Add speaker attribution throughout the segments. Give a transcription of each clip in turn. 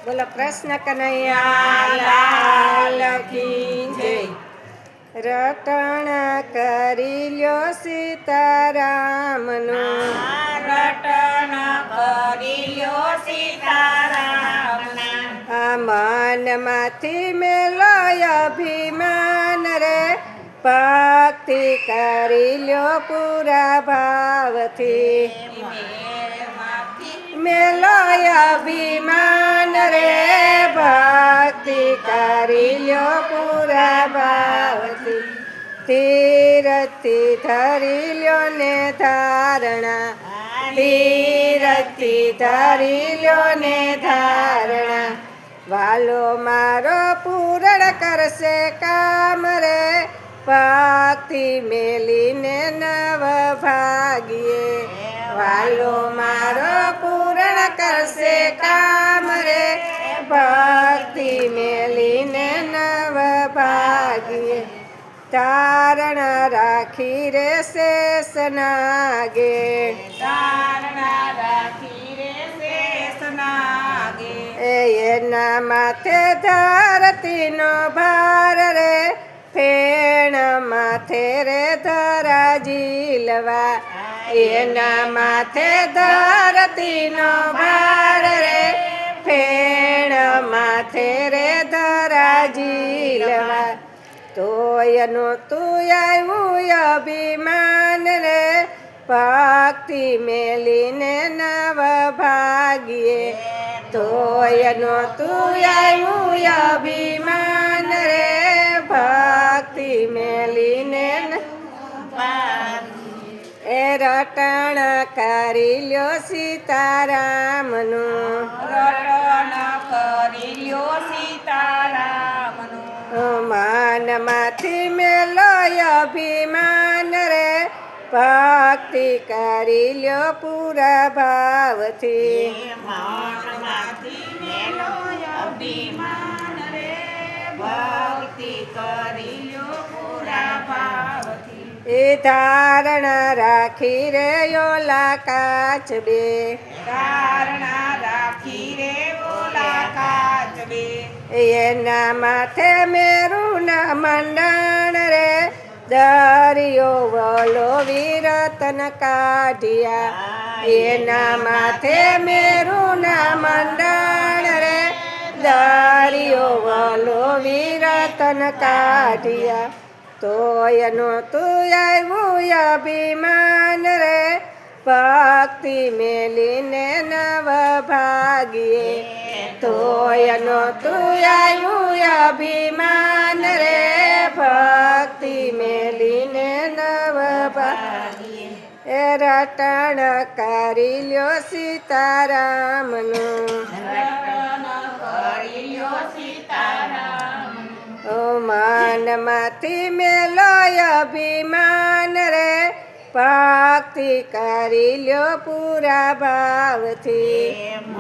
Speaker 1: બોલો કૃષ્ણ કનૈયા લાલ કી જય. રટણ કરી લ્યો સીતારામનું,
Speaker 2: રટન કરી લ્યો સીતારામના.
Speaker 1: આ મનમાંથી મેલો અભિમાન રે, ભક્તિ કરી લ્યો પૂરા ભાવથી. મેલો અભિમાન રે, ભક્તિ કરી લ્યો પૂરા ભાવથી. તીરથી ધરી લ્યો ને ધારણા, તીરથી ધરી લ્યો ને ધારણા. વાલો મારો પૂરણ કરશે કામ રે, ભક્તિ મેલીને નવ ભાગીએ. વાલો મારો પૂરણ કરશે કામ રે, ભક્તિ મેલીને નવ ભાગીએ. તારણ રાખી રે શેષ નાગે,
Speaker 2: તારણા રાખી રે શેષ નાગે.
Speaker 1: એના માથે ધરતીનો ભાર રે, ફેણ માથે રે ધરા ઝીલવા. એના માથે ધરતીનો ભાર રે, ફેણ માથે રે ધરા ઝીલવા. તોયનો તું આવ્યું અભિમાન રે, ભક્તિ મેલીને નવ ભાગીએ. તોયનો તું આવ્યું અભિમાન રે, ભક્તિ મેલીને એ રટણ કરી લ્યો સીતારામનું,
Speaker 2: રટન કરી લ્યો સીતારામનું.
Speaker 1: માનમાંથી મેલો અભિમાન રે, ભક્તિ કરી લ્યો પૂરા ભાવથી.
Speaker 2: મનમાંથી મેલો અભિમાન રે, ભક્તિ કરી લ્યો પૂરા ભાવથી.
Speaker 1: એ ધારણા રાખી રે ઓલા કાચબે,
Speaker 2: તારણા રાખી રે ઓલા કાચબે.
Speaker 1: એના માથે મેરું ના મંડાણ રે, દરિયો વલો વિરતન કાઢિયા. એના માથે મેરું ના મંડાણ રે, દરિયો વલો વિરતન કાઢિયા. તોયનો તું આવ્યું અભિમાન રે, ભક્તિ મેલીને નવ ભાગીએ. તોયનો તું આવ્યું અભિમાન રે, ભક્તિ મેલીને નવ ભાગીએ. એ રટણ કરી લ્યો સીતારામનું,
Speaker 2: રટન કરી લ્યો સીતારામનું.
Speaker 1: મનમાંથી મેલો અભિમાન રે, ભક્તિ કરી લ્યો પૂરા ભાવથી.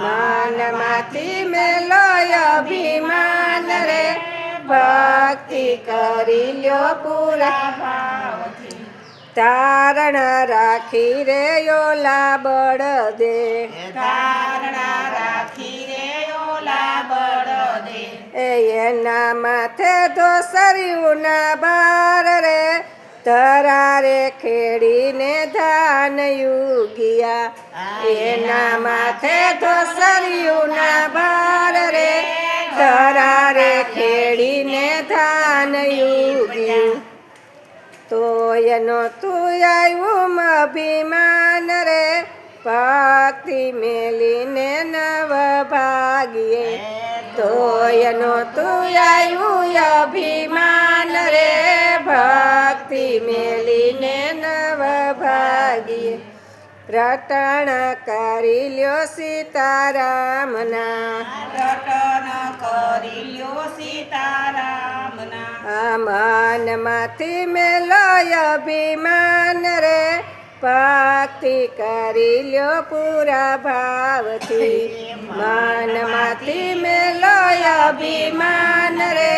Speaker 1: મનમાંથી મેલો અભિમાન રે, ભક્તિ કરી લ્યો પૂરા
Speaker 2: ભાવથી.
Speaker 1: તારણ રાખી રે ઓલા બળદે,
Speaker 2: તારણા રાખી રે ઓલા બળદે.
Speaker 1: એના માથે દોસર્યું ના બાર રે, ધરારે ખેડીને ધાન યુગિયા. એના માથે દોસર્યું ના બાર રે, ધરારે ખેડીને ધાન યુગિયા. તોયનો તું આવ્યું અભિમાન રે, ભક્તિ મેલીને નવ ભાગીએ. તોયનો તું આવ્યું અભિમાન રે, ભક્તિ મેલીને નવ ભાગીએ. રટણ કરી લ્યો સીતારામના,
Speaker 2: રટન કરી લ્યો સીતારામના.
Speaker 1: આ મનમાંથી મેલો અભિમાન રે, ભક્તિ કરી લ્યો પૂરા ભાવથી. મનમાંથી મેલો અભિમાન રે,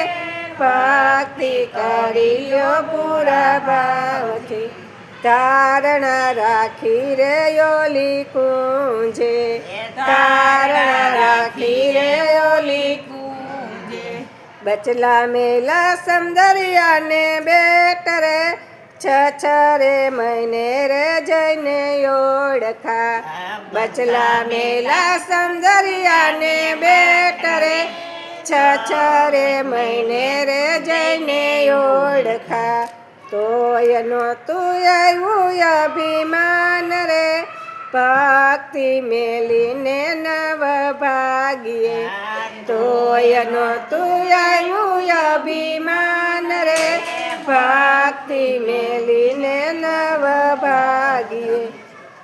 Speaker 1: ભક્તિ કરી લ્યો પૂરા ભાવથી. તારણ રાખી રે ઓલી કુંજે, તારણ રાખી રે ઓલી બચલા મેલા સમદરિયાને બેટ રે છ રે મહિને રે જઈને ઓળખા બચલા મેલા સમદરિયાને બેટ રે છ રે મહિને રે જઈને ઓળખા તોયનો તું આવ્યું અભિમાન રે ભક્તિ મેલીને નવ ભાગીએ તોયનો તું આવ્યું અભિમાન રે ભક્તિ મેલીને નવ ભાગીએ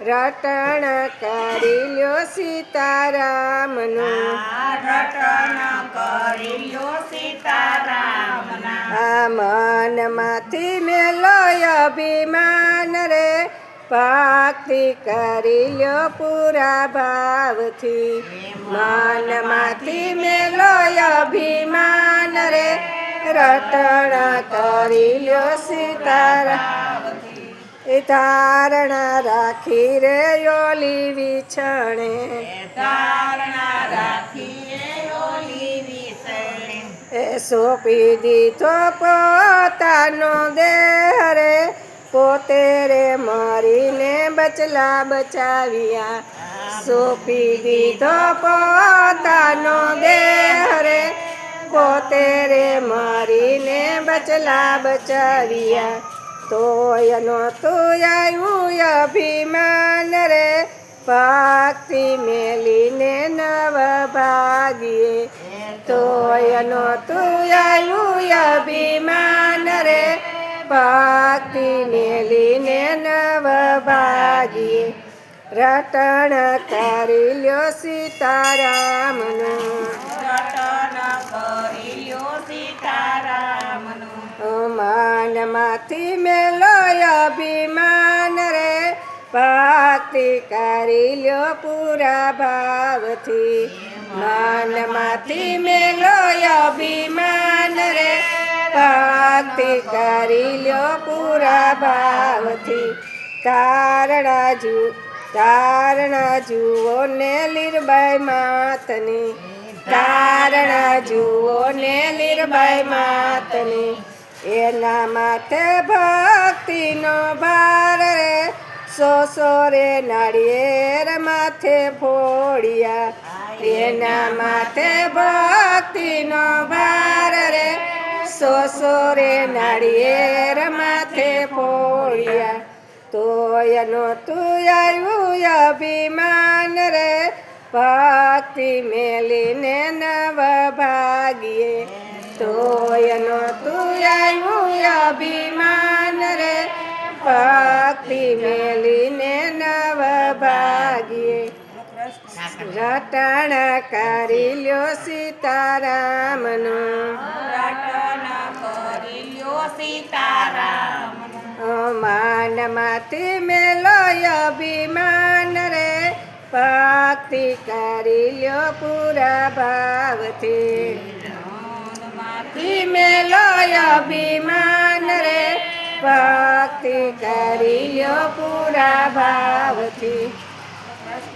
Speaker 1: રટણ કરી લ્યો સીતારામનું
Speaker 2: રટન કરી લ્યો સીતારામના
Speaker 1: આ મનમાંથી મેલો અભિમાન રે ભક્તિ કરી લ્યો પૂરા ભાવથી મનમાંથી મેલો અભિમાન રે રટણ કરી લ્યો સીતારામ એ ધારણા રાખી રે ઓલી વિછણે
Speaker 2: ધારણા રાખીએ ઓલી વિસણે
Speaker 1: એ સોંપી દીધો પોતાનો દેહ રે પોતે રે મરીને બચલા બચાવ્યા સોંપી દીધો પોતાનો દેહ રે પોતે રે મરીને બચલા બચાવ્યા તોયનો તું આવ્યું અભિમાન રે ભક્તિ મેલીને નવ ભાગીએ તોયનો તું આવ્યું અભિમાન રે ભક્તિ મેલીને નવ ભાગીએ રટણ કરી લ્યો સીતારામનું
Speaker 2: રટન કરી લ્યો સીતારામનું
Speaker 1: માનમાંથી મેલો અભિમાન રે ભક્તિ કરી લ્યો પૂરા ભાવથી માનમાંથી મેલો અભિમાન રે ભક્તિ કરી લ્યો પૂરા ભાવથી તારણા જુઓ ને લીરબાઈ માતની તારણા જુઓ ને લીરબાઈ માતની એના માથે ભક્તિનો ભાર રે સો રે નાળિયેર માથે ફોડિયા એના માથે ભક્તિનો ભાર રે સો રે નાળિયેર માથે ફોડિયા તોયનો તું આવ્યું અભિમાન રે ભક્તિ મેલીને નવ ભાગીએ તોયનો તું આવ્યું અભિમાન રે ભક્તિ મેલીને નવ ભાગીએ રટણ કરી લ્યો સીતારામનું
Speaker 2: રટન કરી લ્યો સીતારામનું
Speaker 1: માનમાંથી મેલો અભિમાન રે ભક્તિ કરી લ્યો પૂરા ભાવથી મેલો અભિમાન રે ભક્તિ કરી લ્યો પૂરા ભાવથી